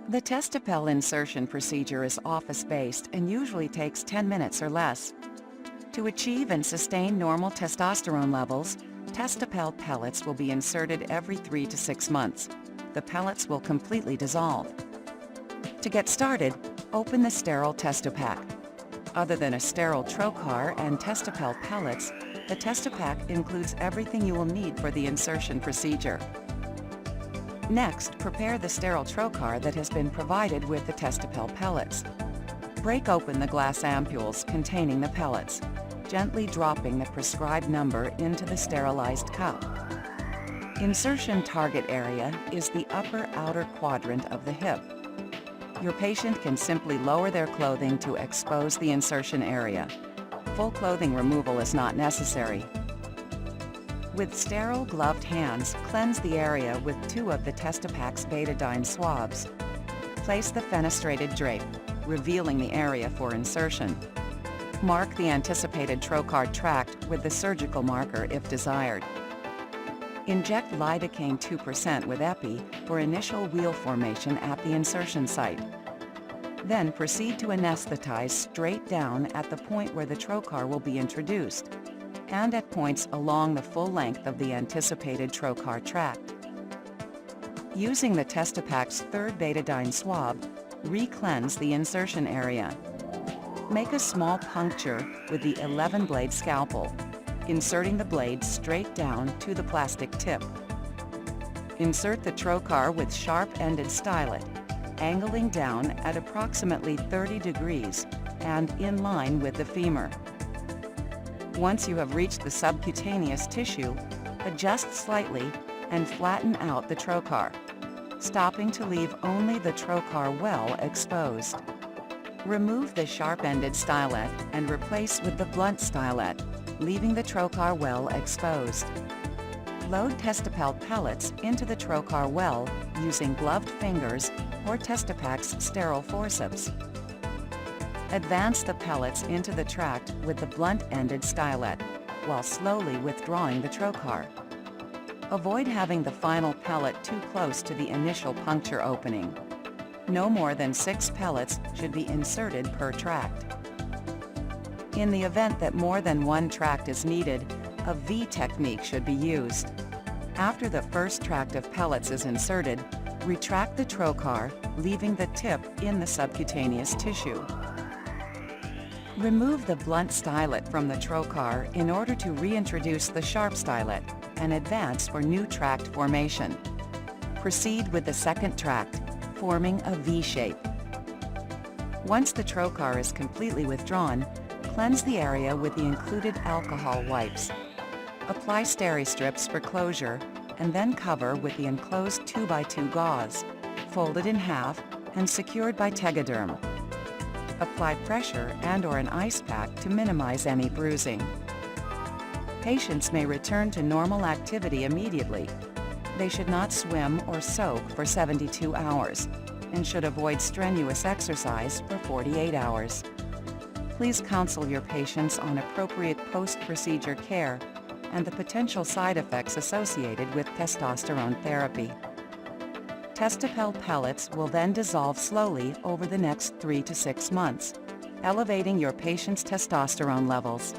The TestoPel insertion procedure is office-based and usually takes 10 minutes or less. To achieve and sustain normal testosterone levels, TestoPel pellets will be inserted every 3 to 6 months. The pellets will completely dissolve. To get started, open the sterile TestoPack. Other than a sterile trocar and TestoPel pellets, the TestoPack includes everything you will need for the insertion procedure. Next, prepare the sterile trocar that has been provided with the TestoPel pellets. Break open the glass ampules containing the pellets, gently dropping the prescribed number into the sterilized cup. Insertion target area is the upper outer quadrant of the hip. Your patient can simply lower their clothing to expose the insertion area. Full clothing removal is not necessary. With sterile gloved hands, cleanse the area with 2 of the TestoPack's betadine swabs. Place the fenestrated drape, revealing the area for insertion. Mark the anticipated trocar tract with the surgical marker if desired. Inject lidocaine 2% with epi for initial wheal formation at the insertion site. Then proceed to anesthetize straight down at the point where the trocar will be introduced, and at points along the full length of the anticipated trocar tract. Using the TestoPack's 3rd betadine swab, re-cleanse the insertion area. Make a small puncture with the 11-blade scalpel, inserting the blade straight down to the plastic tip. Insert the trocar with sharp-ended stylet, angling down at approximately 30 degrees and in line with the femur. Once you have reached the subcutaneous tissue, adjust slightly and flatten out the trocar, stopping to leave only the trocar well exposed. Remove the sharp-ended stylet and replace with the blunt stylet, leaving the trocar well exposed. Load TestoPel pellets into the trocar well using gloved fingers or TestoPack's sterile forceps. Advance the pellets into the tract with the blunt-ended stylet, while slowly withdrawing the trocar. Avoid having the final pellet too close to the initial puncture opening. No more than 6 pellets should be inserted per tract. In the event that more than one tract is needed, a V technique should be used. After the first tract of pellets is inserted, retract the trocar, leaving the tip in the subcutaneous tissue. Remove the blunt stylet from the trocar in order to reintroduce the sharp stylet and advance for new tract formation. Proceed with the second tract, forming a V shape. Once the trocar is completely withdrawn, cleanse the area with the included alcohol wipes. Apply steri-strips for closure and then cover with the enclosed 2x2 gauze, folded in half and secured by Tegaderm. Apply pressure and/or an ice pack to minimize any bruising. Patients may return to normal activity immediately. They should not swim or soak for 72 hours and should avoid strenuous exercise for 48 hours. Please counsel your patients on appropriate post-procedure care and the potential side effects associated with testosterone therapy. TestoPel pellets will then dissolve slowly over the next 3 to 6 months, elevating your patient's testosterone levels.